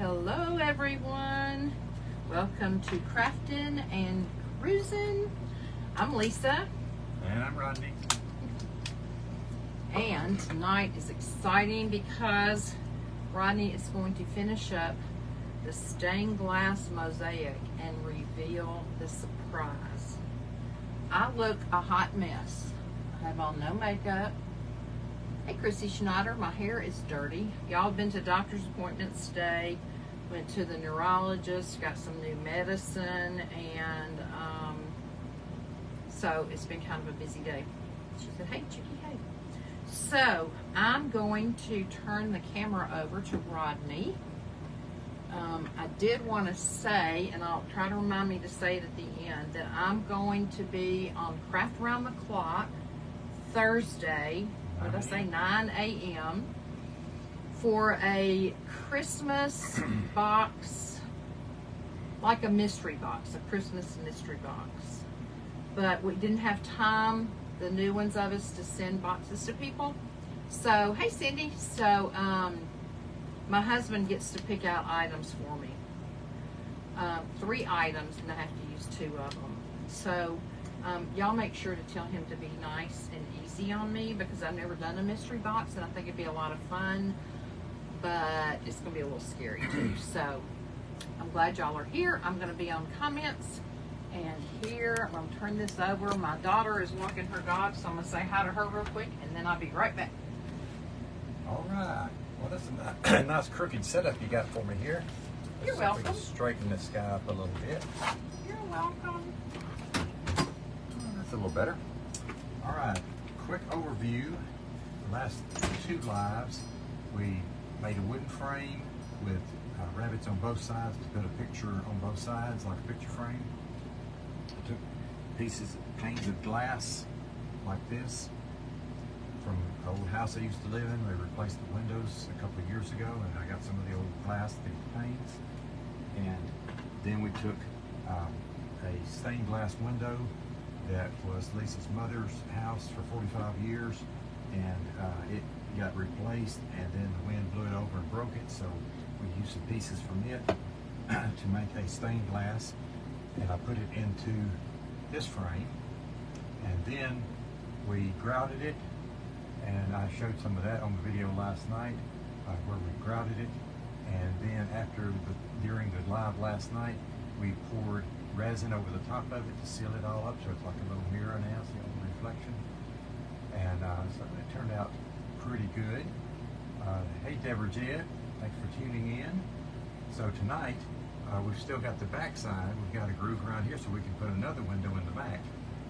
Hello everyone, welcome to Craftin' and Cruisin'. I'm Lisa. And I'm Rodney. And tonight is exciting because Rodney is going to finish up the stained glass mosaic and reveal the surprise. I look a hot mess. I have on no makeup. Hey Chrissy Schneider, my hair is dirty. Y'all have been to doctor's appointments today. Went to the neurologist, got some new medicine, and so it's been kind of a busy day. She said, hey Chicky, hey. So I'm going to turn the camera over to Rodney. I did want to say, and I'll try to remind me to say it at the end, that I'm going to be on Craft Around the Clock Thursday, what did I say, 9 a.m. for a Christmas box, like a mystery box, a Christmas mystery box. But we didn't have time, the new ones of us, to send boxes to people. So, hey Cindy, so my husband gets to pick out items for me. 3 items, and I have to use 2 of them. So, y'all make sure to tell him to be nice and easy on me, because I've never done a mystery box, and I think it'd be a lot of fun, but it's going to be a little scary too. So, I'm glad y'all are here. I'm going to be on comments, and here, I'm going to turn this over. My daughter is walking her dog, so I'm going to say hi to her real quick, and then I'll be right back. All right. Well, that's a nice crooked setup you got for me here. You're Let's see if we welcome. can straighten this guy up a little bit. You're welcome. That's a little better. All right. Quick overview. The last 2 lives, we made a wooden frame with rabbits on both sides to put a picture on both sides, like a picture frame. I took panes of glass like this from an old house I used to live in. We replaced the windows a couple of years ago, and I got some of the old glass, the panes. And then we took a stained glass window that was Lisa's mother's house for 45 years, and it got replaced, and then the wind blew it over and broke it, so we used some pieces from it to make a stained glass, and I put it into this frame, and then we grouted it, and I showed some of that on the video last night where we grouted it, and then during the live last night, we poured resin over the top of it to seal it all up, so it's like a little mirror now, see all the reflection. And so it turned out pretty good. Hey Deborah Jed, thanks for tuning in. So tonight, we've still got the back side. We've got a groove around here so we can put another window in the back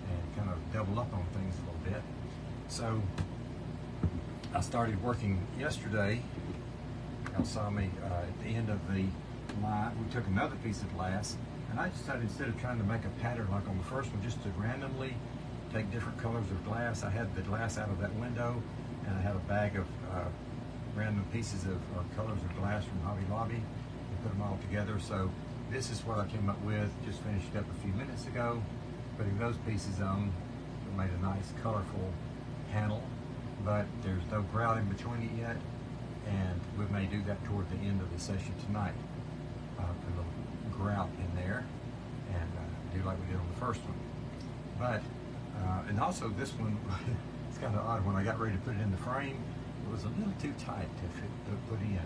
and kind of double up on things a little bit. So I started working yesterday. Y'all saw me at the end of the line. We took another piece of glass, and I decided, instead of trying to make a pattern like on the first one, just to randomly take different colors of glass. I had the glass out of that window, and I had a bag of random pieces of colors of glass from Hobby Lobby, and put them all together. So this is what I came up with, just finished up a few minutes ago. Putting those pieces on, it made a nice colorful panel, but there's no grout in between it yet, and we may do that toward the end of the session tonight. Put a little grout in there, and do like we did on the first one. But and also this one, it's kind of odd. When I got ready to put it in the frame, it was a little too tight to put in.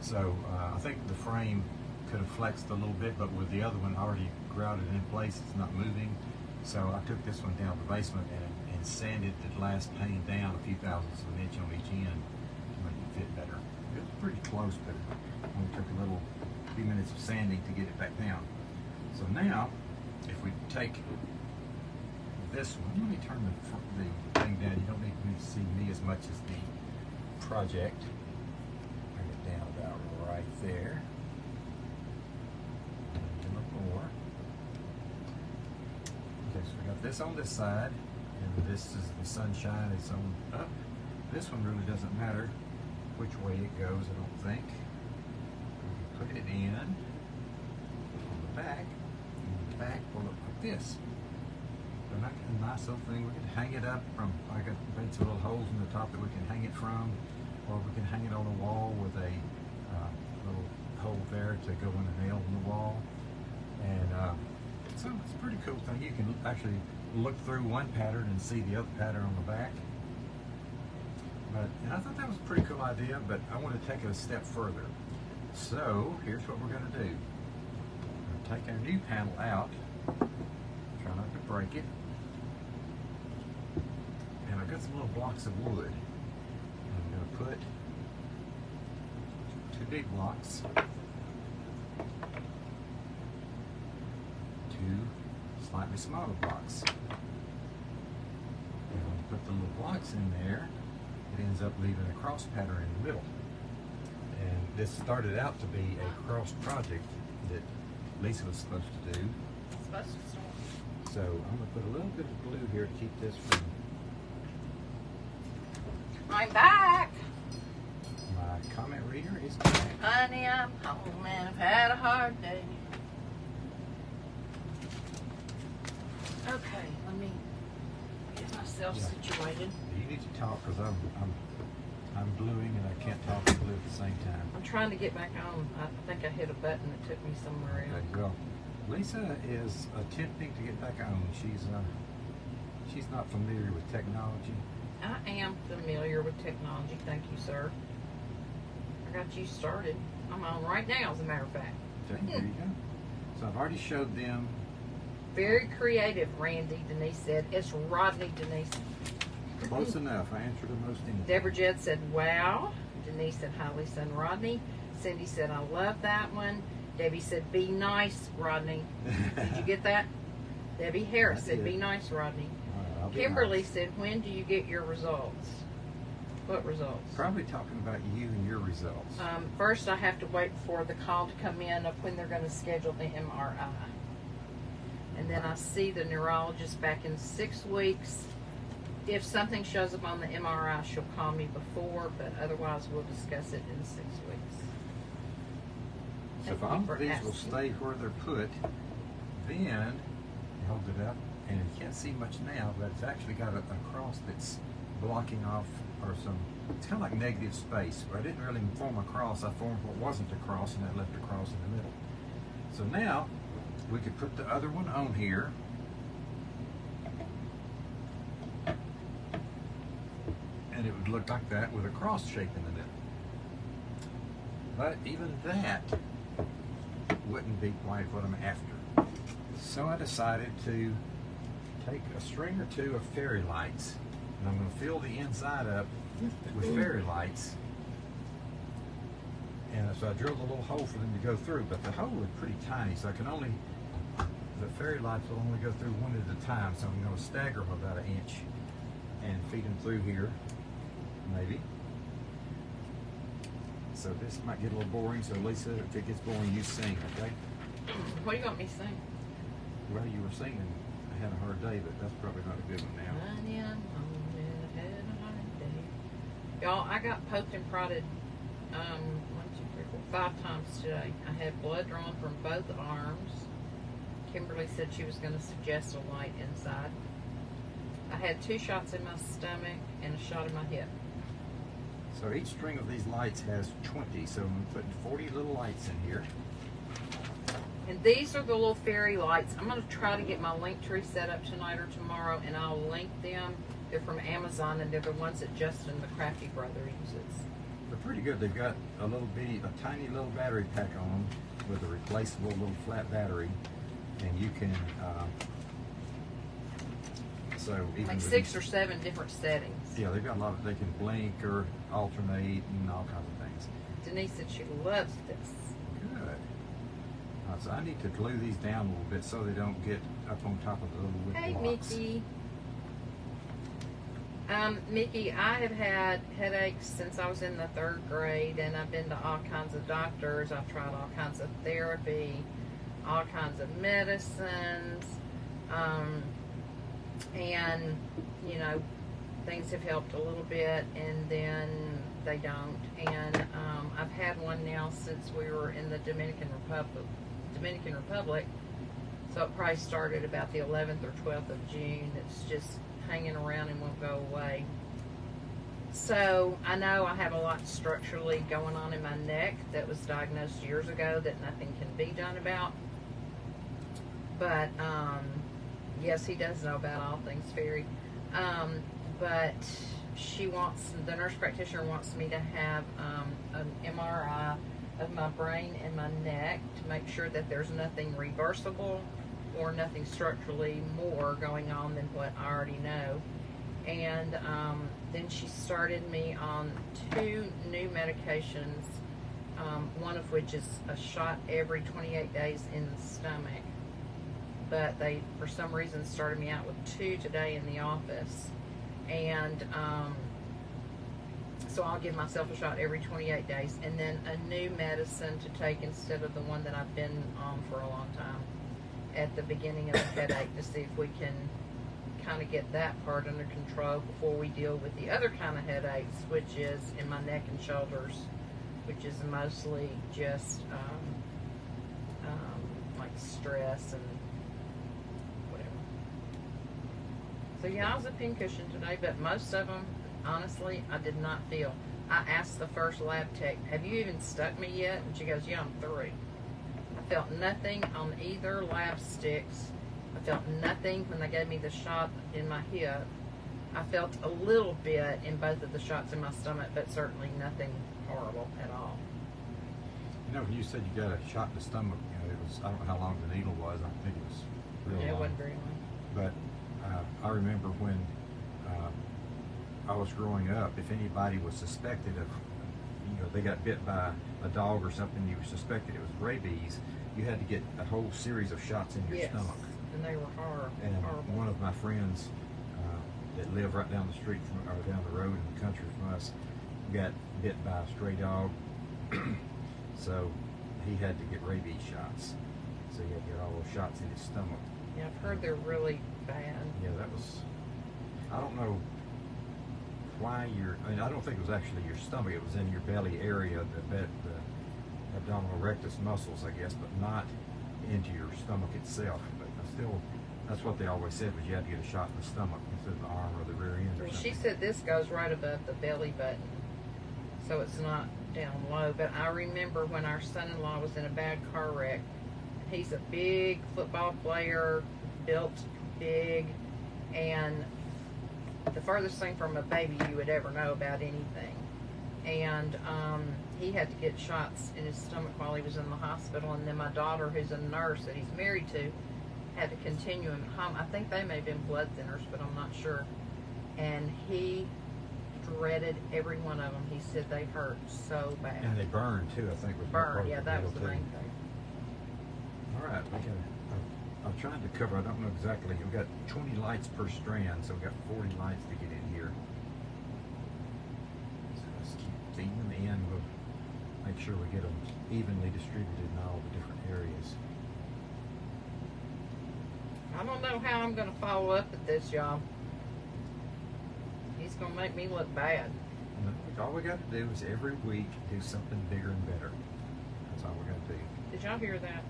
So I think the frame could have flexed a little bit, but with the other one already grouted in place, it's not moving. So I took this one down to the basement and sanded the glass pane down a few thousandths of an inch on each end to make it fit better. It was pretty close, but it only took a few minutes of sanding to get it back down. So now, if we take this one, let me turn the thing down. You don't need to see me as much as the project. Bring it down about right there. A little more. Okay, so we got this on this side, and this is the sunshine. It's on up. This one really doesn't matter which way it goes, I don't think. We can put it in on the back, and the back will look like this. So a nice little thing. We can hang it up from, I got made some little holes in the top that we can hang it from, or we can hang it on a wall with a little hole there to go in a nail in the wall. And so it's a pretty cool thing. You can actually look through one pattern and see the other pattern on the back. And I thought that was a pretty cool idea, but I want to take it a step further. So here's what we're going to do. We're going to take our new panel out. Try not to break it. And I've got some little blocks of wood. I'm going to put 2 big blocks, 2 slightly smaller blocks. And when you put the little blocks in there, it ends up leaving a cross pattern in the middle. And this started out to be a cross project that Lisa was supposed to do. Supposed to start. So I'm going to put a little bit of glue here to keep this from... I'm back. My comment reader is back. Honey, I'm home and I've had a hard day. Okay, let me get myself situated. You need to talk because I'm gluing and I can't talk and glue at the same time. I'm trying to get back on. I think I hit a button that took me somewhere else. Okay, well, Lisa is attempting to get back on. She's not familiar with technology. I am familiar with technology, thank you, sir. I got you started. I'm on right now, as a matter of fact. Okay, there you go. So I've already showed them. Very creative, Randy, Denise said. It's Rodney, Denise. Close enough. I answered almost anything. Deborah Jed said, wow. Denise said, hi, Lisa and Rodney. Cindy said, I love that one. Debbie said, be nice, Rodney. Did you get that? Debbie Harris said, be nice, Rodney. Right, Kimberly said, when do you get your results? What results? Probably talking about you and your results. First, I have to wait for the call to come in of when they're going to schedule the MRI. And then I see the neurologist back in 6 weeks. If something shows up on the MRI, she'll call me before, but otherwise we'll discuss it in 6 weeks. So if all of these will stay where they're put, then hold it up, and you can't see much now, but it's actually got a cross that's blocking off, or it's kind of like negative space. But I didn't really form a cross. I formed what wasn't a cross, and I left a cross in the middle. So now we could put the other one on here. And it would look like that with a cross shape in the middle. But even that wouldn't be quite what I'm after. So I decided to take a string or 2 of fairy lights, and I'm going to fill the inside up with fairy lights. And so I drilled a little hole for them to go through, but the hole is pretty tiny, so the fairy lights will only go through one at a time, so I'm going to stagger them about 1 inch and feed them through here, maybe. So this might get a little boring, so Lisa, if it gets boring, you sing, okay? What do you want me to sing? Well, you were singing I Had a Hard Day, but that's probably not a good one now. Honey, I'm home and I've had a hard day. Y'all, I got poked and prodded 1, 2, 3, 4, 5 times today. I had blood drawn from both arms. Kimberly said she was going to suggest a light inside. I had 2 shots in my stomach and a shot in my hip. So each string of these lights has 20, so I'm putting 40 little lights in here. And these are the little fairy lights. I'm going to try to get my link tree set up tonight or tomorrow, and I'll link them. They're from Amazon, and they're the ones that Justin, the Crafty Brother, uses. They're pretty good. They've got a tiny little battery pack on them with a replaceable little flat battery, and you can like 6 or 7 different settings. Yeah, they've got a lot of. They can blink or alternate and all kinds of things. Denise said she loves this. Good. So I need to glue these down a little bit so they don't get up on top of the little wood blocks. Hey, Mickey. Mickey, I have had headaches since I was in the 3rd grade, and I've been to all kinds of doctors. I've tried all kinds of therapy, all kinds of medicines, and, you know, things have helped a little bit, and then they don't. And I've had one now since we were in the Dominican Republic, so it probably started about the 11th or 12th of June. It's just hanging around and won't go away. So I know I have a lot structurally going on in my neck that was diagnosed years ago that nothing can be done about. But yes, he does know about all things fairy. But the nurse practitioner wants me to have an MRI of my brain and my neck to make sure that there's nothing reversible or nothing structurally more going on than what I already know. And then she started me on 2 new medications, one of which is a shot every 28 days in the stomach. But they, for some reason, started me out with 2 today in the office. And so I'll give myself a shot every 28 days, and then a new medicine to take instead of the one that I've been on for a long time at the beginning of the headache, to see if we can kind of get that part under control before we deal with the other kind of headaches, which is in my neck and shoulders, which is mostly just like stress and whatever. So yeah, I was a pincushion today, but most of them, honestly, I did not feel. I asked the first lab tech, have you even stuck me yet? And she goes, yeah, I'm through. I felt nothing on either lab sticks. I felt nothing when they gave me the shot in my hip. I felt a little bit in both of the shots in my stomach, but certainly nothing horrible at all. You know, when you said you got a shot in the stomach, you know, it was, I don't know how long the needle was. I think it was real long. It wasn't very long. But I remember when I was growing up, if anybody was suspected of, you know, they got bit by a dog or something, you suspected it was rabies, you had to get a whole series of shots in your stomach. And they were horrible. And one of my friends that lived right down the street from, or down the road in the country from us, got bit by a stray dog. So he had to get rabies shots. So he had to get all those shots in his stomach. Yeah, I've heard they're really bad. Yeah, that was, I don't know why I mean, I don't think it was actually your stomach, it was in your belly area, the abdominal rectus muscles, I guess, but not into your stomach itself. But still, that's what they always said, was you had to get a shot in the stomach instead of the arm or the rear end or something. She said this goes right above the belly button, so it's not down low. But I remember when our son-in-law was in a bad car wreck. He's a big football player, built big, and the furthest thing from a baby you would ever know about anything. And he had to get shots in his stomach while he was in the hospital. And then my daughter, who's a nurse that he's married to, had to continue him home. I think they may have been blood thinners, but I'm not sure. And he dreaded every one of them. He said they hurt so bad. And they burned too, I think. Was burned, yeah, that was the main thing. All right, I'm trying to cover, I don't know exactly, we've got 20 lights per strand, so we've got 40 lights to get in here. So let's keep feeding them in. We'll make sure we get them evenly distributed in all the different areas. I don't know how I'm going to follow up at this, y'all. He's going to make me look bad. And all we got to do is every week do something bigger and better. That's all we're going to do. Did y'all hear that?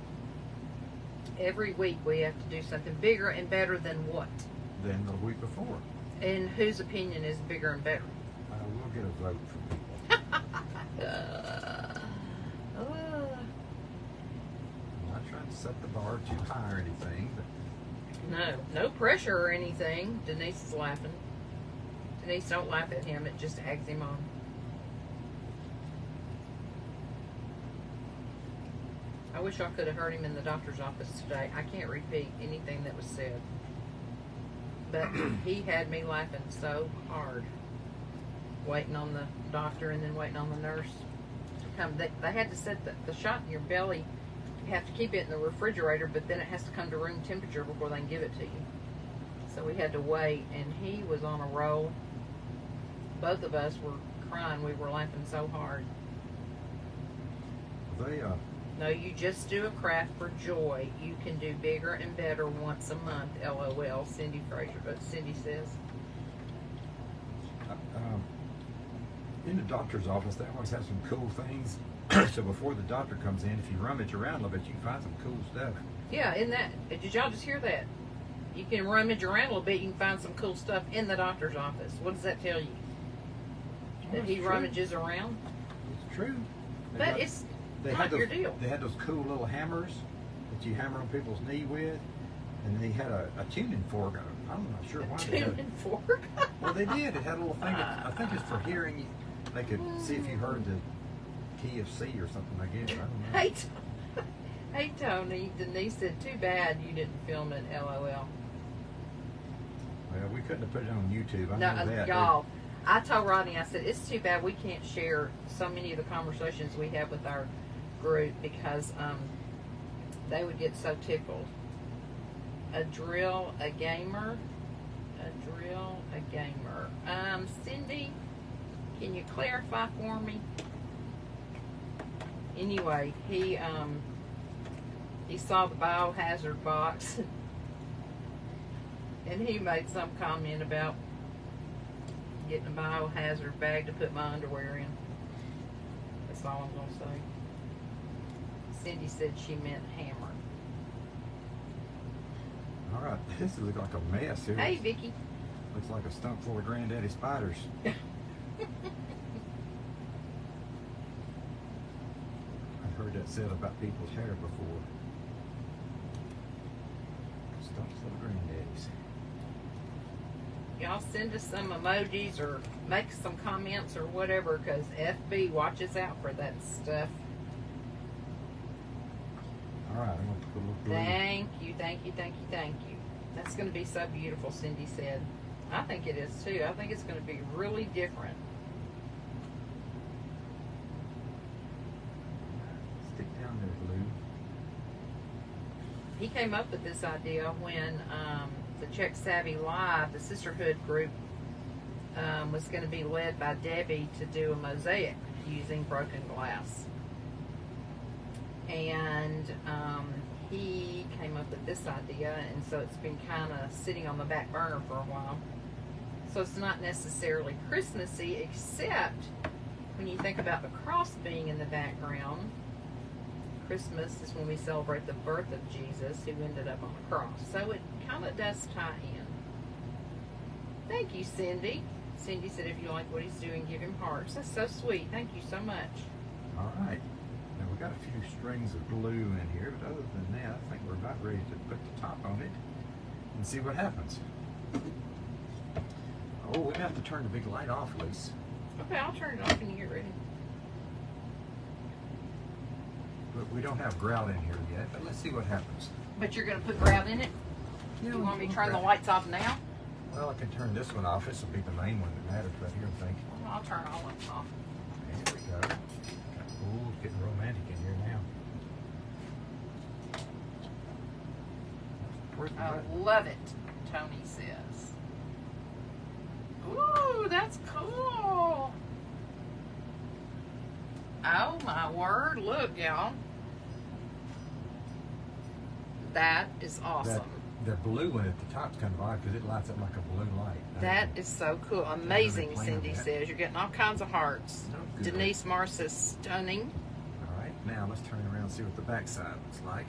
Every week we have to do something bigger and better than what? Than the week before. And whose opinion is bigger and better? We'll get a vote from people. I'm not trying to set the bar too high or anything, but no pressure or anything. Denise is laughing. Denise, don't laugh at him. It just eggs him on. I wish I could have heard him in the doctor's office today. I can't repeat anything that was said. But he had me laughing so hard. Waiting on the doctor and then waiting on the nurse to come. They had to set the shot in your belly. You have to keep it in the refrigerator, but then it has to come to room temperature before they can give it to you. So we had to wait, and he was on a roll. Both of us were crying. We were laughing so hard. No, you just do a craft for joy. You can do bigger and better once a month. LOL. Cindy says. In the doctor's office, they always have some cool things. So before the doctor comes in, if you rummage around a little bit, you can find some cool stuff. Yeah, did y'all just hear that? You can rummage around a little bit, you can find some cool stuff in the doctor's office. What does that tell you? that he rummages around. It's true. But it's not your deal. They had those cool little hammers that you hammer on people's knee with, and they had a tuning fork. I'm not sure why they had Tuning fork? Well, they did. It had a little thing that I think it's for hearing. They could see if you heard the key of C or something, I guess. I don't know. Hey, Tony, Denise said, too bad you didn't film it, LOL. Well, we couldn't have put it on YouTube. I know that. Y'all, I told Rodney, I said, it's too bad we can't share so many of the conversations we have with our group because they would get so tickled. A drill, a gamer. A drill, a gamer. Cindy, can you clarify for me? Anyway, he saw the biohazard box and he made some comment about getting a biohazard bag to put my underwear in. That's all I'm going to say. Cindy said she meant hammer. All right, this looks like a mess here. Hey, Vicky. Looks like a stump full of granddaddy spiders. I've heard that said about people's hair before. Stump full of granddaddies. Y'all send us some emojis or make some comments or whatever, because FB watches out for that stuff. All right, I'm going to put a little glue. Thank you, thank you, thank you, thank you. That's going to be so beautiful, Cindy said. I think it is too. I think it's going to be really different. Stick down there, glue. He came up with this idea when the Czech Savvy Live, the sisterhood group, was going to be led by Debbie to do a mosaic using broken glass. And he came up with this idea, and so it's been kind of sitting on the back burner for a while. So it's not necessarily Christmassy, except when you think about the cross being in the background. Christmas is when we celebrate the birth of Jesus, who ended up on the cross. So it kind of does tie in. Thank you, Cindy. Cindy said if you like what he's doing, give him hearts. That's so sweet. Thank you so much. All right. Now we've got a few strings of glue in here, but other than that, I think we're about ready to put the top on it and see what happens. Oh, we have to turn the big light off, Lise. Okay, I'll turn it off when you get ready. But we don't have grout in here yet, but let's see what happens. But you're going to put grout in it? Yeah, You want me to turn the lights off now? Well, I can turn this one off. This will be the main one that matters right here, I think. Well, I'll turn all of them off. There we go. Ooh, it's getting romantic in here now. Where's the I button? love it, Tony says. Ooh, that's cool. Oh my word, look y'all. That is awesome. The blue one at the top is kind of odd because it lights up like a blue light. That is so cool. Amazing, plan Cindy that. says. You're getting all kinds of hearts. No good. Denise Marr says stunning. All right, now let's turn it around and see what the back side looks like.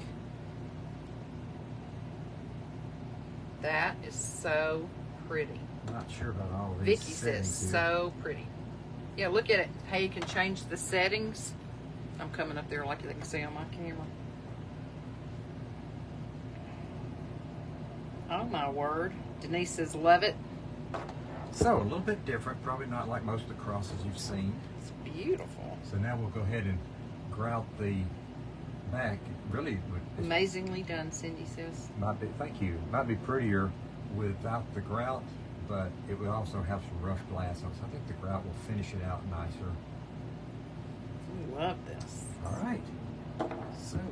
That is so pretty. I'm not sure about all of these Vicky says settings here. so pretty. Yeah, look at it. How you can change the settings. I'm coming up there like they can see on my camera. Oh my word. Denise says love it. So a little bit different, probably not like most of the crosses you've seen. It's beautiful. So now we'll go ahead and grout the back. Really, Amazingly done, Cindy says. might be. Thank you. Might be prettier without the grout, but it will also have some rough glass on it. So I think the grout will finish it out nicer. We love this. All right. So, You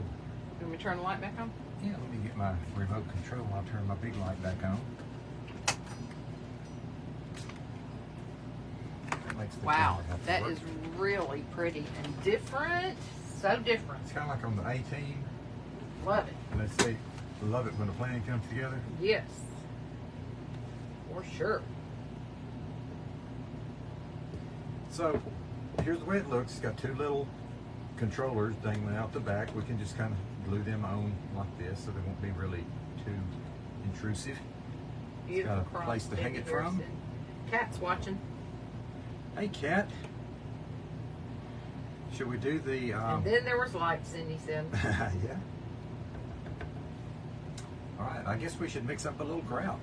want me to turn the light back on? yeah, let me get my remote control. I'll turn my big light back on. That makes the Wow, camera have to that work. is really pretty and different. So different. It's kind of like on the A-Team. Love it. And they say, love it when a plan comes together. Yes. For sure. So, here's the way it looks. It's got two little controllers dangling out the back. We can just kind of glue them on like this so they won't be really too intrusive. Beautiful It's got a cross place to hang baby it from. Harrison. Cat's watching. Hey, Kat. Should we do the... And then there was lights, Cindy said. Yeah. All right, I guess we should mix up a little grout.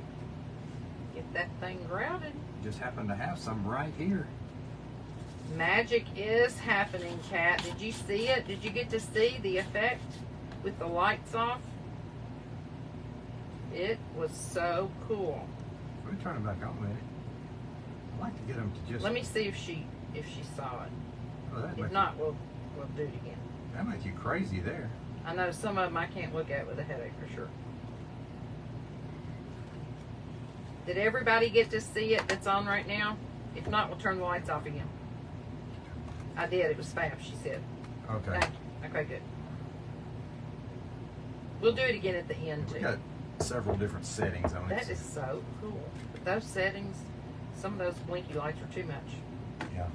Get that thing grouted. Just happen to have some right here. Magic is happening, Kat. Did you see it? Did you get to see the effect with the lights off? It was so cool. We'll turn them back on, maybe. I like to get them to just... Let me see if she saw it. Oh, If not, we'll do it again. That makes you crazy there. I know some of them I can't look at with a headache for sure. Did everybody get to see it that's on right now? If not, we'll turn the lights off again. I did. It was fab, she said. Okay. Thank you. Okay, good. We'll do it again at the end, too. We got several different settings on it. That is so cool. But those settings, some of those blinky lights are too much. Yeah.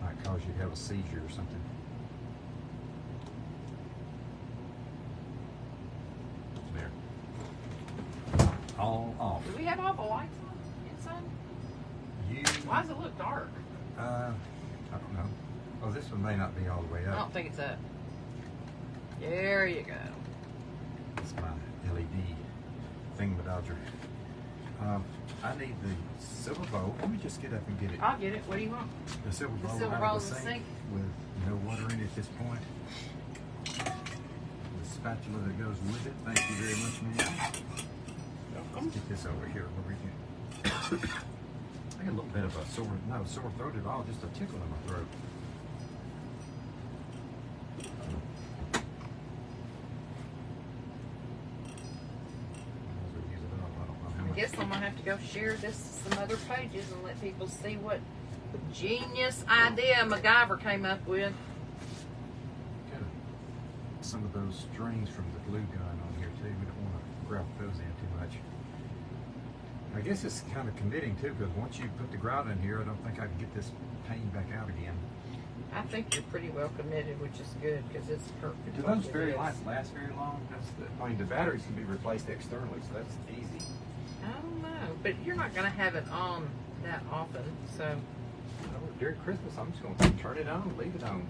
Might cause you to have a seizure or something. There. All off. Do we have all the lights on inside? Why does it look dark? I don't know. Oh, this one may not be all the way I up. don't think it's up. There you go. It's my LED thingamadodger. I need the silver bowl. Let me just get up and get it. I'll get it. What do you want? The silver The bowl silver out bowl of the in the sink sink? with no water in it at this point. The spatula that goes with it. Thank you very much, ma'am. Welcome. Let's get this over here where we can. I got a little bit of a sore throat at all, just a tickle in my throat. I guess I'm gonna have to go share this to some other pages and let people see what genius idea MacGyver came up with. Got some of those strings from the glue gun on here too. We don't want to grout those in too much. I guess it's kind of committing too, because once you put the grout in here, I don't think I can get this pain back out again. I think you're pretty well committed, which is good because it's perfect. Do those very lights last very long? I mean, the batteries can be replaced externally, so that's easy. I don't know, but you're not gonna have it on that often, so. During Christmas, I'm just going to turn it on, leave it on.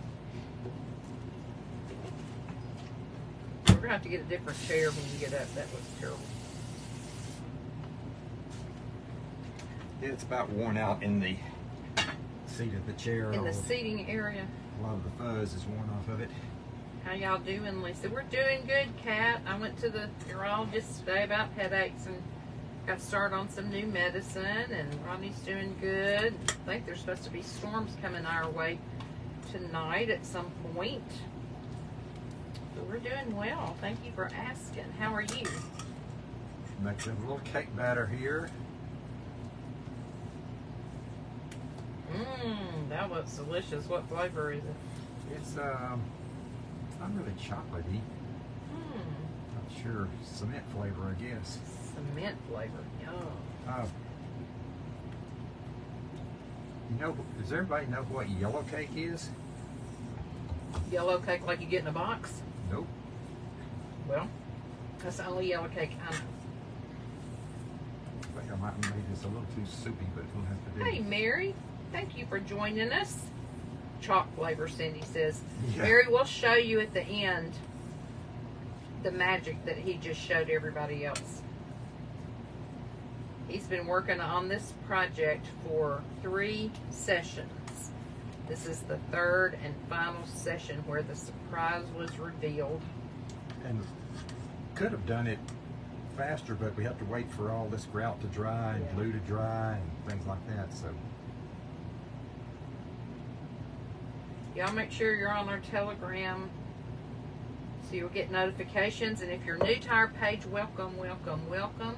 We're gonna have to get a different chair when you get up. That looks terrible. Yeah, it's about worn out in the seat of the chair. In the seating area. A lot of the fuzz is worn off of it. How y'all doing, Lisa? We're doing good, Kat. I went to the urologist today about headaches and got started on some new medicine, and Rodney's doing good. I think there's supposed to be storms coming our way tonight at some point. So we're doing well. Thank you for asking. How are you? Make a little cake batter here. That looks delicious. What flavor is it? It's not really chocolatey. Not sure. Cement flavor, I guess. Cement flavor. Yum. You know, does everybody know what yellow cake is? Yellow cake like you get in a box? Nope. Well, that's the only yellow cake I know. I think I might have made this a little too soupy, but we'll have to do Hey, Mary. Thank you for joining us. Chalk flavor, Cindy says. Yeah. Mary, we'll show you at the end the magic that he just showed everybody else. He's been working on this project for 3 sessions. This is the 3rd and final session where the surprise was revealed. And could have done it faster, but we have to wait for all this grout to dry and glue to dry and things like that. So Y'all make sure you're on our Telegram so you'll get notifications. And if you're new to our page, welcome, welcome, welcome.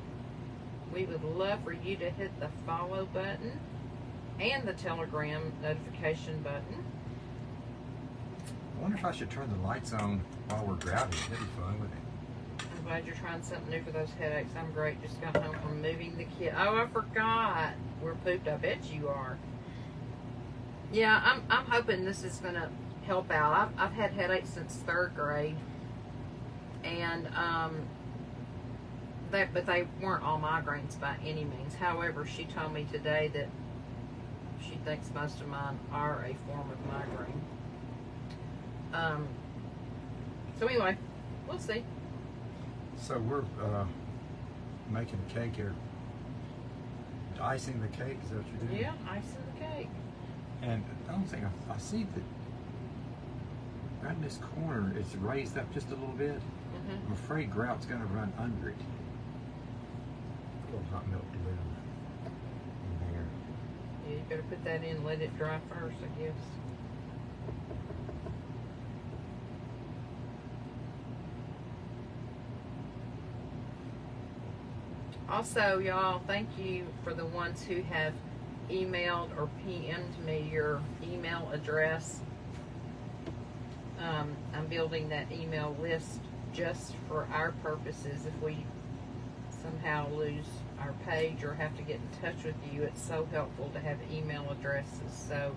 We would love for you to hit the follow button and the Telegram notification button. I wonder if I should turn the lights on while we're grouting. That'd be fun, wouldn't it? I'm glad you're trying something new for those headaches. I'm great. Just got home from moving the kid. Oh, I forgot. We're pooped. I bet you are. Yeah, I'm hoping this is going to help out. I've had headaches since 3rd grade. And, but they weren't all migraines by any means. However, she told me today that She thinks most of mine are a form of migraine. So anyway, we'll see. So we're making a cake here. Icing the cake, is that what you're doing? Yeah, icing the cake. And the only thing I see that right in this corner, it's raised up just a little bit. I'm afraid grout's going to run under it. A little hot milk glue in there. Yeah, you better put that in and let it dry first, I guess. Also, y'all, thank you for the ones who have emailed or PM'd me your email address. I'm building that email list just for our purposes. If we somehow lose our page or have to get in touch with you, it's so helpful to have email addresses. So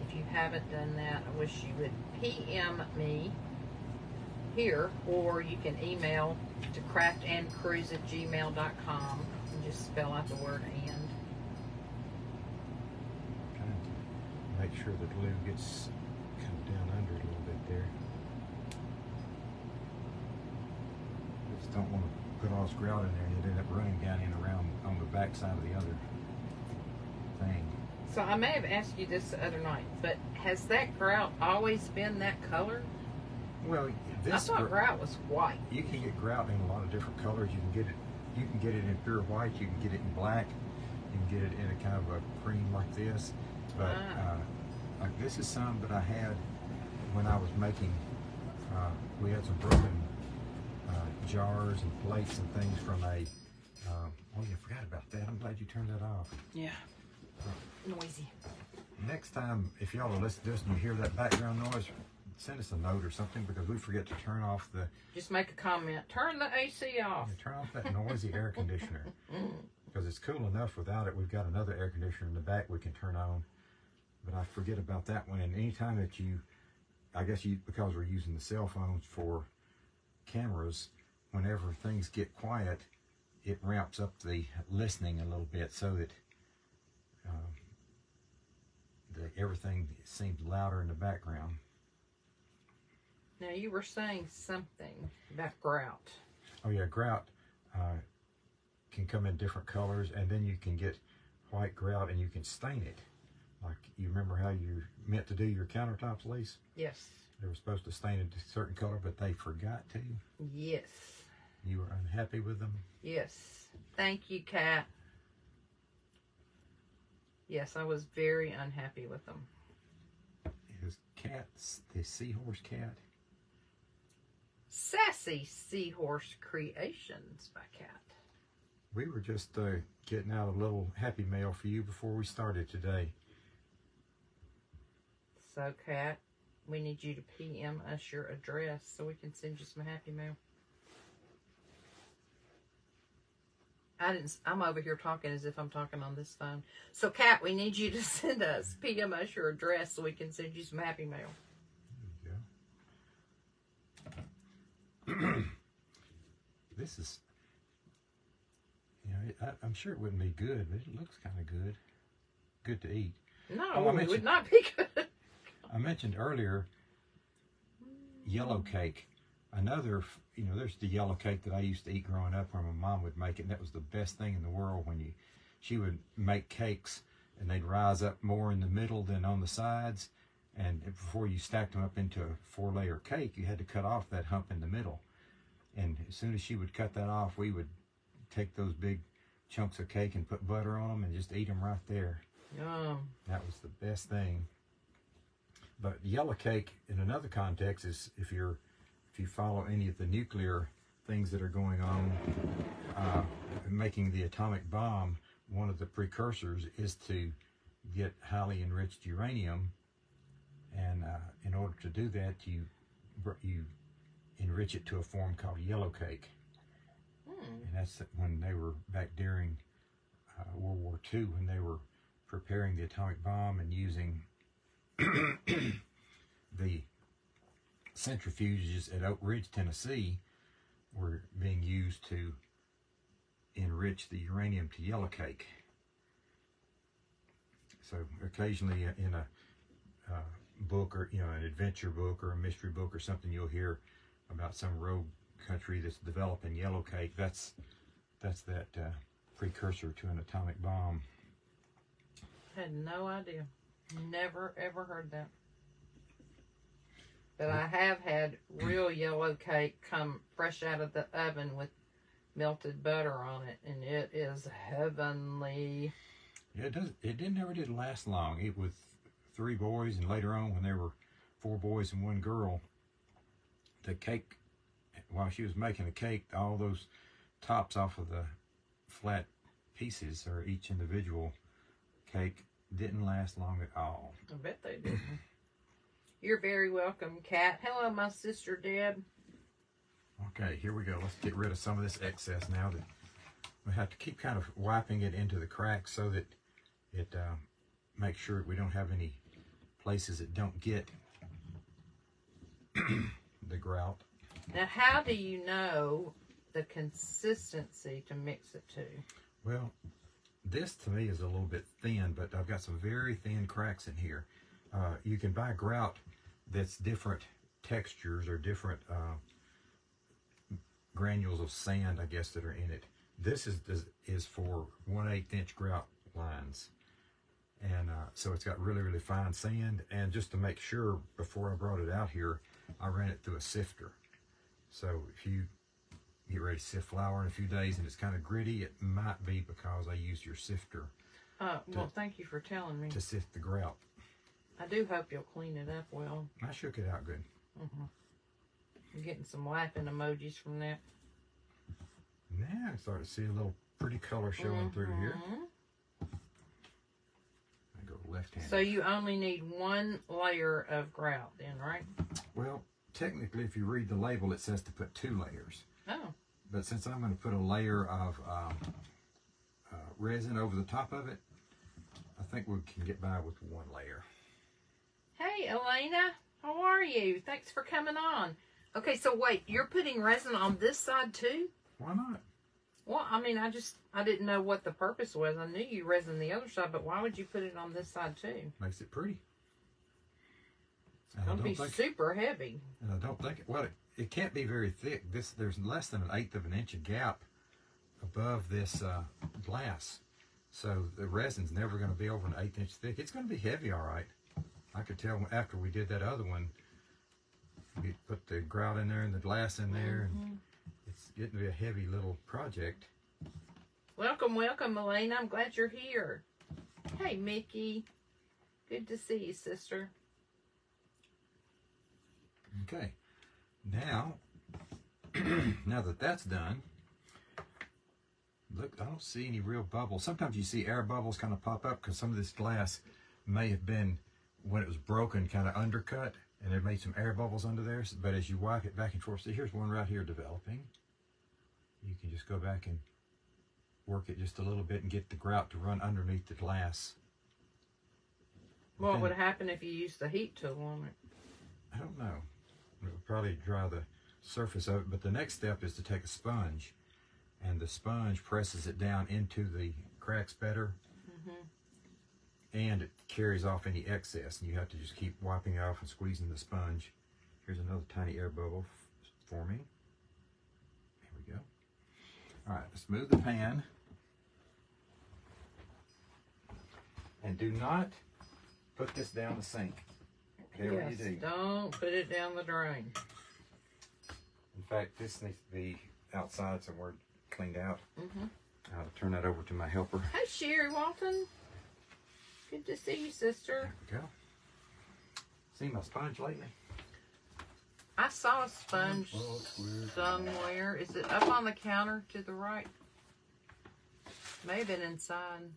if you haven't done that, I wish you would PM me here, or you can email to craftandcruise@gmail.com and just spell out the word and. Trying to make sure the glue gets kind of down under it a little bit there. Just don't want to put all this grout in there and it end up running down in around on the back side of the other thing. So I may have asked you this the other night, but has that grout always been that color? Well, I this thought grout was white. you can get grout in a lot of different colors. You can get it in pure white. You can get it in black. You can get it in a kind of a cream like this. But like this is some that I had when I was making. We had some broken jars and plates and things from a. Oh, you forgot about that. I'm glad you turned that off. Yeah. Noisy. Next time, if y'all are listening to this and you hear that background noise, send us a note or something, because we forget to turn off the. Just make a comment. Turn the AC off. Turn off that noisy air conditioner, because it's cool enough without it. We've got another air conditioner in the back we can turn on, but I forget about that one. And anytime that I guess because we're using the cell phones for cameras, whenever things get quiet, it ramps up the listening a little bit so that everything seems louder in the background. Now you were saying something about grout. Oh yeah, grout can come in different colors, and then you can get white grout and you can stain it. Like, you remember how you meant to do your countertops, Lise? Yes. They were supposed to stain it a certain color, but they forgot to. Yes. You were unhappy with them? Yes. Thank you, Kat. Yes, I was very unhappy with them. Is Cat the seahorse cat? Sassy Seahorse Creations by Kat. We were just getting out a little happy mail for you before we started today. So, Kat, we need you to PM us your address so we can send you some happy mail. I'm over here talking as if I'm talking on this phone. So, Kat, we need you to PM us your address so we can send you some happy mail. There you go. This is, I'm sure it wouldn't be good, but it looks kind of good. Good to eat. No, it would not be good. I mentioned earlier yellow cake. Another, there's the yellow cake that I used to eat growing up where my mom would make it, and that was the best thing in the world when she would make cakes and they'd rise up more in the middle than on the sides, and before you stacked them up into a 4-layer cake, you had to cut off that hump in the middle. And as soon as she would cut that off, we would take those big chunks of cake and put butter on them and just eat them right there. Yum. That was the best thing. But yellow cake in another context is if you follow any of the nuclear things that are going on, making the atomic bomb, one of the precursors is to get highly enriched uranium, and in order to do that, you enrich it to a form called yellow cake. And that's when they were back during World War II, when they were preparing the atomic bomb and using the centrifuges at Oak Ridge, Tennessee, were being used to enrich the uranium to yellow cake. So occasionally in a book, or an adventure book or a mystery book or something, you'll hear about some rogue country that's developing yellow cake. That's that precursor to an atomic bomb. Had no idea. Never ever heard that. But I have had real yellow cake come fresh out of the oven with melted butter on it, and it is heavenly. Yeah, it never did last long. It was 3 boys, and later on when there were 4 boys and 1 girl, the cake, while she was making the cake, all those tops off of the flat pieces, or each individual cake, didn't last long at all. I bet they didn't. You're very welcome, Kat. Hello, my sister Deb. Okay, here we go. Let's get rid of some of this excess now. That we have to keep kind of wiping it into the cracks so that it makes sure we don't have any places that don't get the grout. Now, how do you know the consistency to mix it to? Well, this to me is a little bit thin, but I've got some very thin cracks in here. You can buy grout that's different textures or different granules of sand, I guess, that are in it. This is for 1/8 inch grout lines. And so it's got really, really fine sand. And just to make sure, before I brought it out here, I ran it through a sifter. So if you get ready to sift flour in a few days and it's kind of gritty, it might be because I used your sifter. Well, thank you for telling me. To sift the grout. I do hope you'll clean it up well. I shook it out good. I'm getting some laughing emojis from that. Now I start to see a little pretty color showing through here. I go left-handed. So you only need 1 layer of grout then, right? Well, technically, if you read the label, it says to put 2 layers. Oh. But since I'm going to put a layer of resin over the top of it, I think we can get by with 1 layer. Hey, Elena. How are you? Thanks for coming on. Okay, so wait, you're putting resin on this side too? Why not? Well, I mean, I didn't know what the purpose was. I knew you resin the other side, but why would you put it on this side too? Makes it pretty. It's going to be super heavy. And I don't think, it can't be very thick. There's less than 1/8 of an inch of gap above this glass. So the resin's never going to be over 1/8 inch thick. It's going to be heavy, all right. I could tell after we did that other one, we put the grout in there and the glass in there, and it's getting to be a heavy little project. Welcome, welcome, Elena. I'm glad you're here. Hey, Mickey. Good to see you, sister. Okay. Now, now that that's done, look, I don't see any real bubbles. Sometimes you see air bubbles kind of pop up because some of this glass may have been, when it was broken, kind of undercut, and it made some air bubbles under there. But as you wipe it back and forth, see, here's one right here developing. You can just go back and work it just a little bit and get the grout to run underneath the glass. What would happen if you used the heat tool on it? I don't know. It would probably dry the surface of it. But the next step is to take a sponge, and the sponge presses it down into the cracks better. And it carries off any excess, and you have to just keep wiping it off and squeezing the sponge. Here's another tiny air bubble forming. Here we go. All right, let's move the pan. And do not put this down the sink. Whatever you do. Don't put it down the drain. In fact, this needs to be outside somewhere cleaned out. I'll turn that over to my helper. Hey, Sherry Walton. Good to see you, sister. There we go. Seen my sponge lately? I saw a sponge somewhere. Is it up on the counter to the right? May have been inside.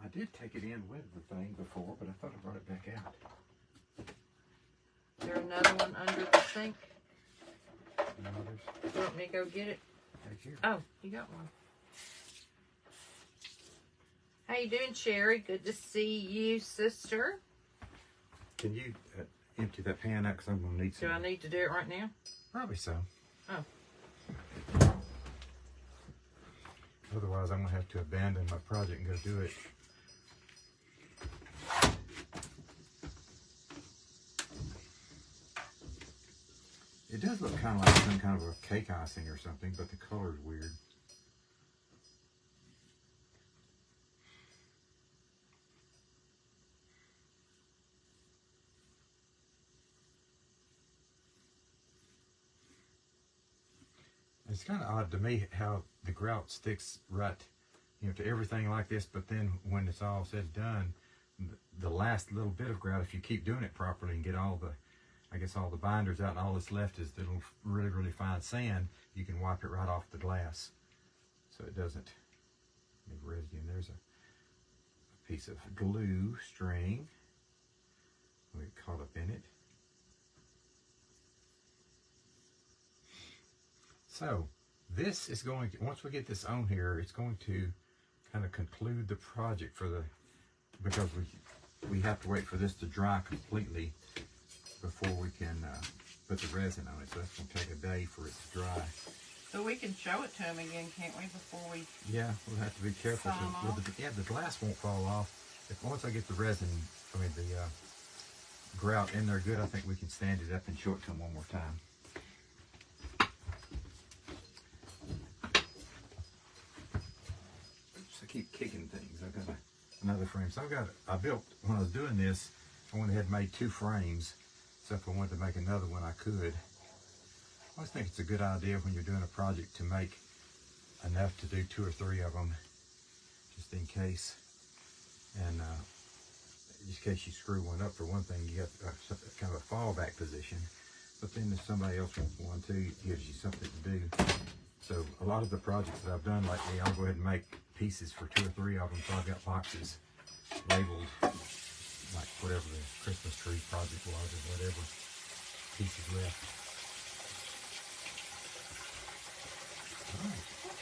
I did take it in with the thing before, but I thought I brought it back out. Is there another one under the sink? No, You want me to go get it? right here. Oh, you got one. How you doing, Sherry? Good to see you, sister. Can you empty that pan out, because I'm going to need some. Do I need to do it right now? Probably so. Oh. Otherwise, I'm going to have to abandon my project and go do it It does look kind of like some kind of a cake icing or something, but the color is weird. It's kind of odd to me how the grout sticks right, to everything like this, but then when it's all said and done, the last little bit of grout, if you keep doing it properly and get all the, I guess all the binders out and all that's left is the little really, really fine sand, you can wipe it right off the glass. So it doesn't leave residue. And there's a piece of glue string. We get caught up in it. So this is going to, once we get this on here, it's going to kind of conclude the project because we have to wait for this to dry completely before we can put the resin on it. So that's going to take a day for it to dry. So we can show it to them again, can't we, before we... Yeah, we'll have to be careful. The glass won't fall off. Once I get the resin, the grout in there good, I think we can stand it up and show it to them one more time. Oops, I keep kicking things. I've got another frame. So I built, when I was doing this, I went ahead and made 2 frames. So if I wanted to make another one, I could. I always think it's a good idea when you're doing a project to make enough to do 2 or 3 of them, just in case. And just in case you screw one up, for one thing, you got kind of a fallback position. But then if somebody else wants one too, it gives you something to do. So a lot of the projects that I've done lately, I'll go ahead and make pieces for 2 or 3 of them. So I've got boxes labeled, like whatever the Christmas tree project was or whatever pieces left.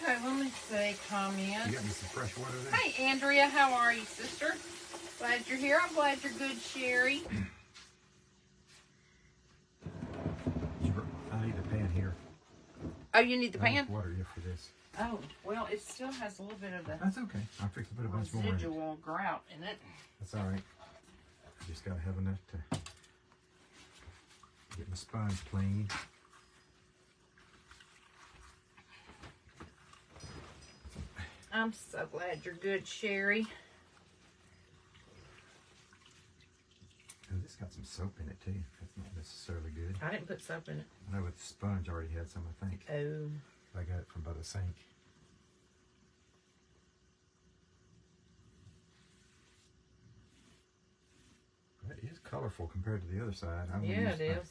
Okay, let me see comments. You got me some fresh water there? Hey, Andrea, how are you, sister? Glad you're here. I'm glad you're good, Sherry. I need a pan here. Oh, you need the pan? Water here for this. Oh, well, it still has a little bit of the That's okay. I'll fix to put a bunch more in it. residual grout in it. That's all right. I just gotta have enough to get my sponge clean. I'm so glad you're good, Sherry. Oh, this got some soap in it too. That's not necessarily good. I didn't put soap in it. I know, but the sponge already had some, I think. Oh. I got it from by the sink. That is colorful compared to the other side. I'm Yeah, it is.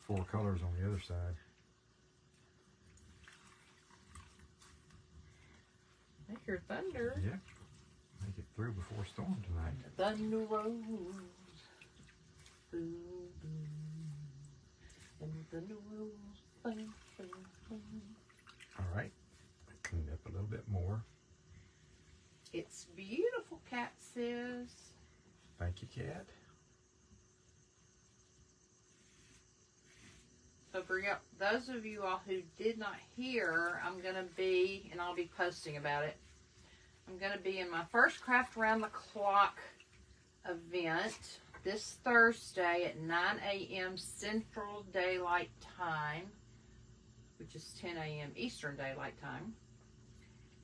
4 colors on the other side. I hear thunder. Yeah. Make it through before storm tonight. Thunder rolls. Boom, boom. And the thunder rolls. Boom, boom, boom. All right. Clean up a little bit more. It's beautiful, Cat says. Thank you, Cat. So for those of you all who did not hear, I'm going to be, and I'll be posting about it, I'm going to be in my first Craft Around the Clock event this Thursday at 9 a.m. Central Daylight Time, which is 10 a.m. Eastern Daylight Time.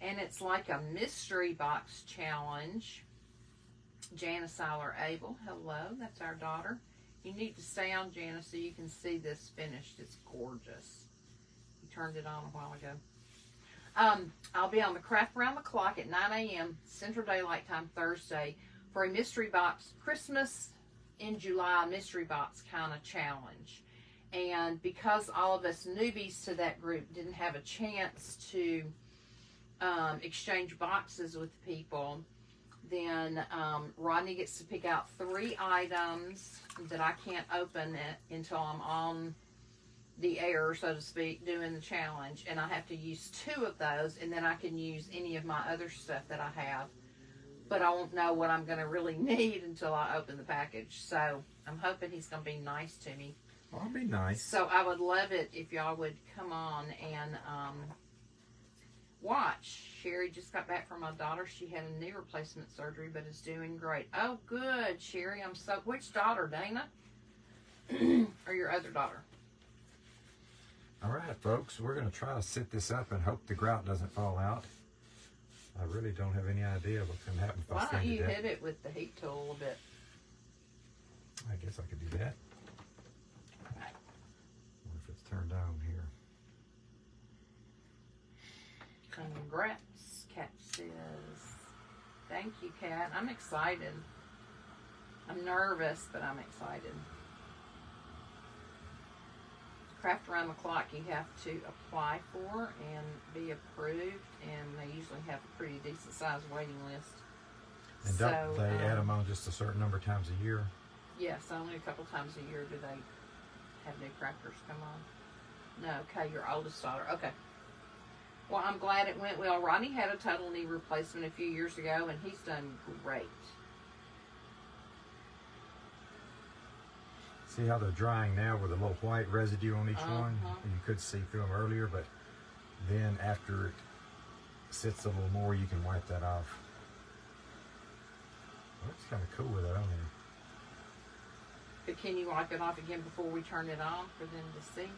And it's like a mystery box challenge. Janice Eiler Abel, hello, that's our daughter. You need to stay on, Janice, so you can see this finished. It's gorgeous. You turned it on a while ago. I'll be on the Craft Around the Clock at 9 a.m. Central Daylight Time Thursday for a mystery box, Christmas in July mystery box kind of challenge. And because all of us newbies to that group didn't have a chance to exchange boxes with people, then Rodney gets to pick out 3 items that I can't open it until I'm on the air, so to speak, doing the challenge. And I have to use 2 of those, and then I can use any of my other stuff that I have. But I won't know what I'm going to really need until I open the package. So I'm hoping he's going to be nice to me. Well, I'll be nice. So I would love it if y'all would come on and watch. Sherry just got back from my daughter. She had a knee replacement surgery, but is doing great. Oh, good, Sherry. I'm so... Which daughter, Dana? Or your other daughter? All right, folks, we're going to try to set this up and hope the grout doesn't fall out. I really don't have any idea what's going to happen if I Why stand don't it you down. hit it with the heat tool a little bit? I guess I could do that. What if it's turned on here? Congrats, Kat says. Thank you, Kat. I'm excited. I'm nervous, but I'm excited. Craft Around the Clock you have to apply for and be approved, and they usually have a pretty decent sized waiting list. And don't they add them on just a certain number of times a year? Yes, only a couple times a year do they have new crafters come on. No, okay, your oldest daughter. Okay. Well, I'm glad it went well. Rodney had a total knee replacement a few years ago, and he's done great. See how they're drying now with a little white residue on each one? You could see through them earlier, but then after it sits a little more, you can wipe that off. Looks kind of cool with that on there. But can you wipe it off again before we turn it on for them to see?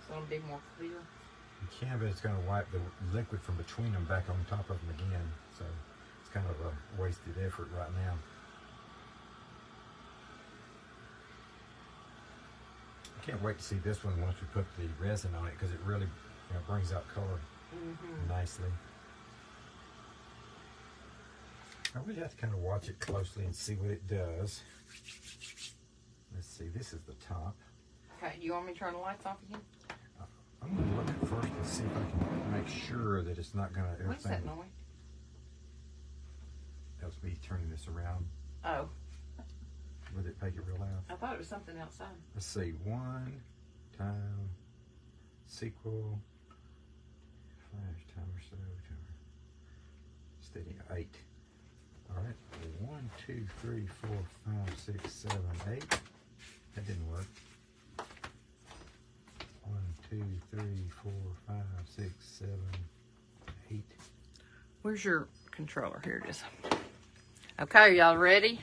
So it'll be more clear. You can, but it's going to wipe the liquid from between them back on top of them again. So it's kind of a wasted effort right now. I can't wait to see this one once we put the resin on it, because it really brings out color nicely. I really have to kind of watch it closely and see what it does. Let's see, this is the top. Okay, do you want me to turn the lights off again? I'm going to look at first and see if I can make sure that it's not going to... What's that noise? That was me turning this around. Oh. Would it make it real loud? I thought it was something outside. Let's see, 1 time, sequel, flash, timer, so, timer, steady, 8. All right, 1, 2, 3, 4, 5, 6, 7, 8. That didn't work. 1, 2, 3, 4, 5, 6, 7, 8. Where's your controller? Here it is. Okay, y'all ready?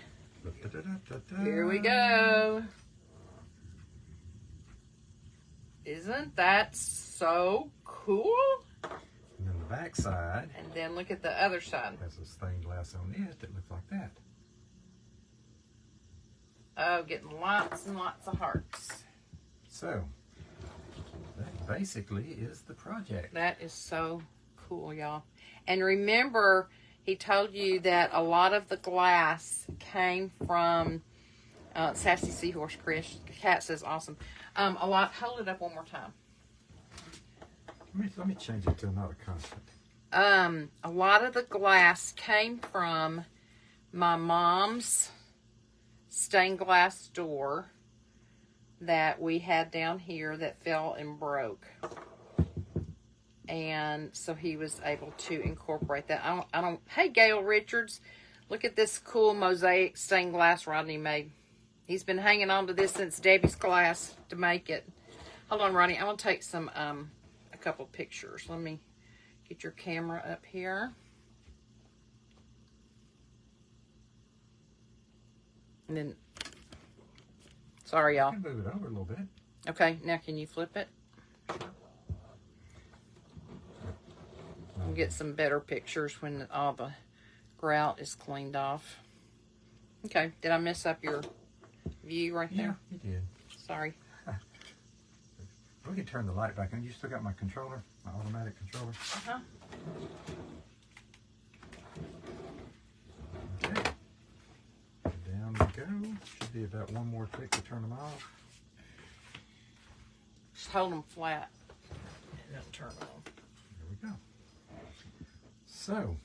Here we go. Isn't that so cool? And then the back side. And then look at the other side. Has a stained glass on it that looks like that. Oh, getting lots and lots of hearts. So, that basically is the project. That is so cool, y'all. And remember, he told you that a lot of the glass came from Sassy Seahorse Chris. Cat says awesome. A lot. Hold it up one more time. Let me change it to another constant. A lot of the glass came from my mom's stained glass door that we had down here that fell and broke. And so he was able to incorporate that. Hey, Gail Richards, look at this cool mosaic stained glass Rodney made. He's been hanging on to this since Debbie's class to make it. Hold on, Rodney. I'm going to take some, a couple pictures. Let me get your camera up here. And then, sorry, y'all. Move it over a little bit. Okay, now can you flip it? We'll get some better pictures when all the grout is cleaned off. Okay, did I mess up your view right there? Yeah, you did. Sorry. We can turn the light back on. You still got my controller, my automatic controller? Uh-huh. Okay. Down we go. Should be about one more click to turn them off. Just hold them flat and then turn them on. There we go. So,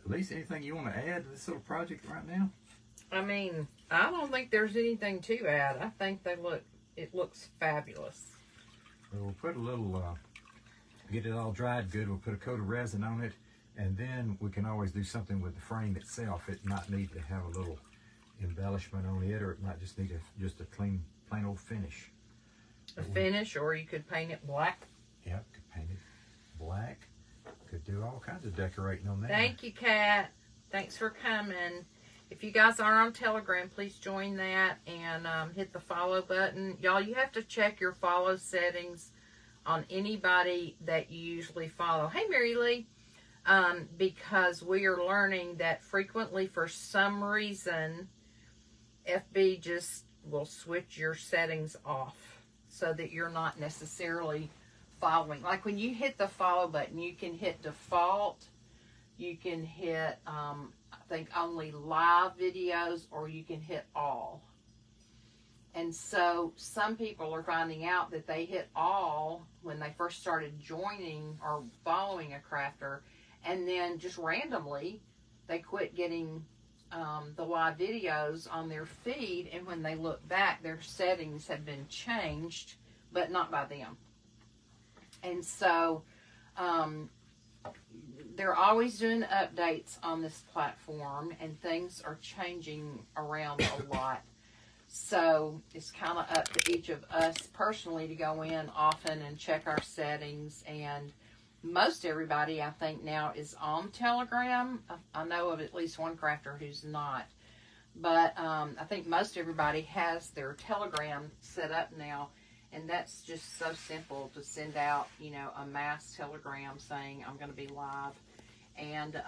Lisa, anything you want to add to this little project right now? I mean, I don't think there's anything to add. I think it looks fabulous. Well, we'll put a little, get it all dried good. We'll put a coat of resin on it, and then we can always do something with the frame itself. It might need to have a little embellishment on it, or it might just need just a plain old finish. A finish, or you could paint it black. Yep, could paint it black. Could do all kinds of decorating on that. Thank you, Kat. Thanks for coming. if you guys are on Telegram, please join that and hit the follow button. Y'all, you have to check your follow settings on anybody that you usually follow. Hey, Mary Lee. Because we are learning that frequently, for some reason, FB just will switch your settings off so that you're not necessarily following. Like when you hit the follow button, you can hit default, you can hit, I think, only live videos, or you can hit all. And so some people are finding out that they hit all when they first started joining or following a crafter, and then just randomly they quit getting the live videos on their feed, and when they look back, their settings have been changed, but not by them. And so they're always doing updates on this platform, and things are changing around a lot. So it's kind of up to each of us personally to go in often and check our settings. And most everybody, I think, now is on Telegram. I know of at least one crafter who's not. But I think most everybody has their Telegram set up now. And that's just so simple to send out, you know, a mass telegram saying I'm going to be live. And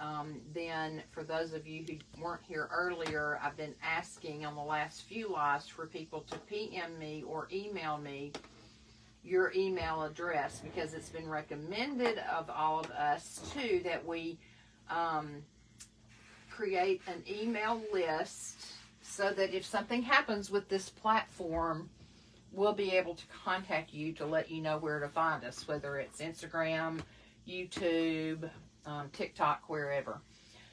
then for those of you who weren't here earlier, I've been asking on the last few lives for people to PM me or email me your email address, because it's been recommended of all of us too that we create an email list so that if something happens with this platform, we'll be able to contact you to let you know where to find us, whether it's Instagram, YouTube, TikTok, wherever.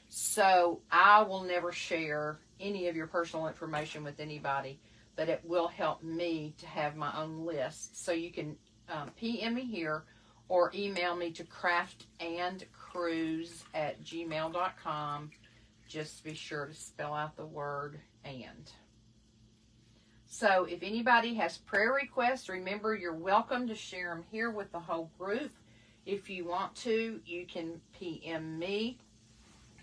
So I will never share any of your personal information with anybody, but it will help me to have my own list. So you can PM me here or email me to craftandcruise@gmail.com. Just be sure to spell out the word and. So if anybody has prayer requests, remember you're welcome to share them here with the whole group. If you want to, you can PM me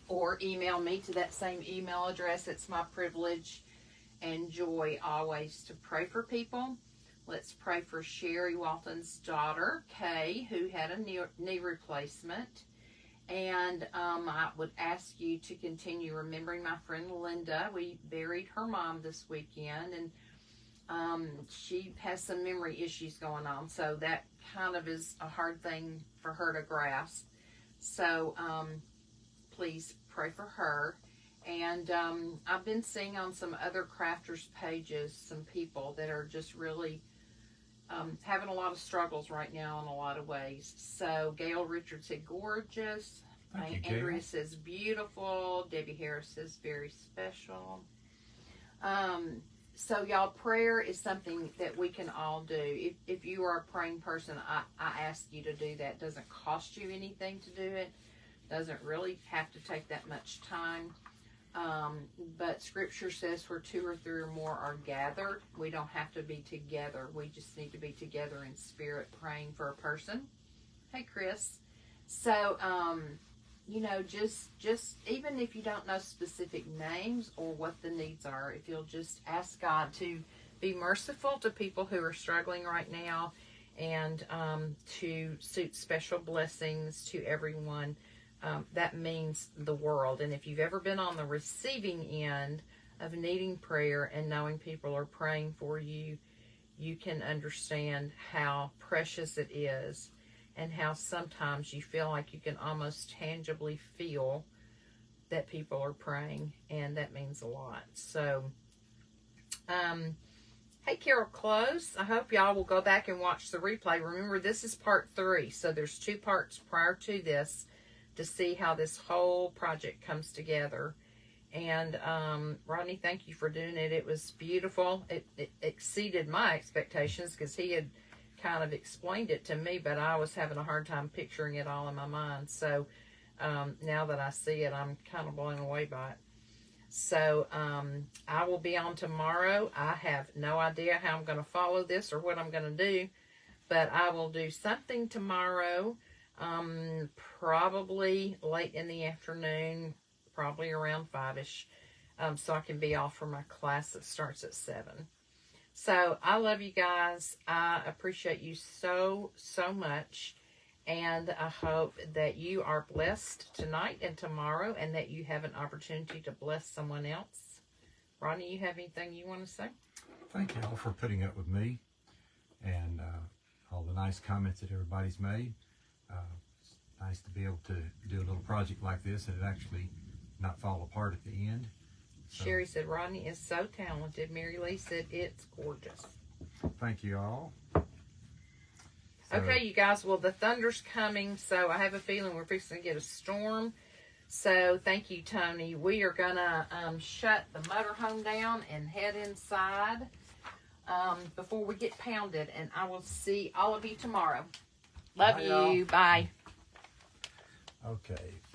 or email me to that same email address. It's my privilege and joy always to pray for people. Let's pray for Sherry Walton's daughter, Kay, who had a knee replacement. And I would ask you to continue remembering my friend Linda. We buried her mom this weekend, and she has some memory issues going on, so that kind of is a hard thing for her to grasp. So please pray for her. And I've been seeing on some other crafters pages some people that are just really having a lot of struggles right now in a lot of ways. So Gail Richards said gorgeous. Andrea says beautiful. Debbie Harris says very special. So y'all, prayer is something that we can all do. If you are a praying person, I ask you to do that. It doesn't cost you anything to do it. Doesn't really have to take that much time. But scripture says where 2 or 3 or more are gathered, we don't have to be together. We just need to be together in spirit praying for a person. Hey, Chris. So, you know, just even if you don't know specific names or what the needs are, if you'll just ask God to be merciful to people who are struggling right now, and to suit special blessings to everyone, that means the world. And if you've ever been on the receiving end of needing prayer and knowing people are praying for you, you can understand how precious it is, and how sometimes you feel like you can almost tangibly feel that people are praying, and that means a lot. So, hey, Carol Close, I hope y'all will go back and watch the replay. Remember, this is part 3, so there's 2 parts prior to this to see how this whole project comes together. And Rodney, thank you for doing it. It was beautiful. It exceeded my expectations, because he had kind of explained it to me, but I was having a hard time picturing it all in my mind. So now that I see it, I'm kind of blown away by it. So I will be on tomorrow. I have no idea how I'm going to follow this or what I'm going to do, but I will do something tomorrow, probably late in the afternoon, probably around 5-ish. so I can be off for my class that starts at 7. So I love you guys. I appreciate you so, so much. And I hope that you are blessed tonight and tomorrow, and that you have an opportunity to bless someone else. Rodney, you have anything you want to say? Thank you all for putting up with me and all the nice comments that everybody's made. It's nice to be able to do a little project like this and it actually not fall apart at the end. So, Sherry said Rodney is so talented. Mary Lee said it's gorgeous. thank you all. Okay, you guys. Well, the thunder's coming, so I have a feeling we're fixing to get a storm. So thank you, Tony. We are gonna shut the motorhome down and head inside before we get pounded. And I will see all of you tomorrow. Love Bye, you. y'all. Bye. Okay.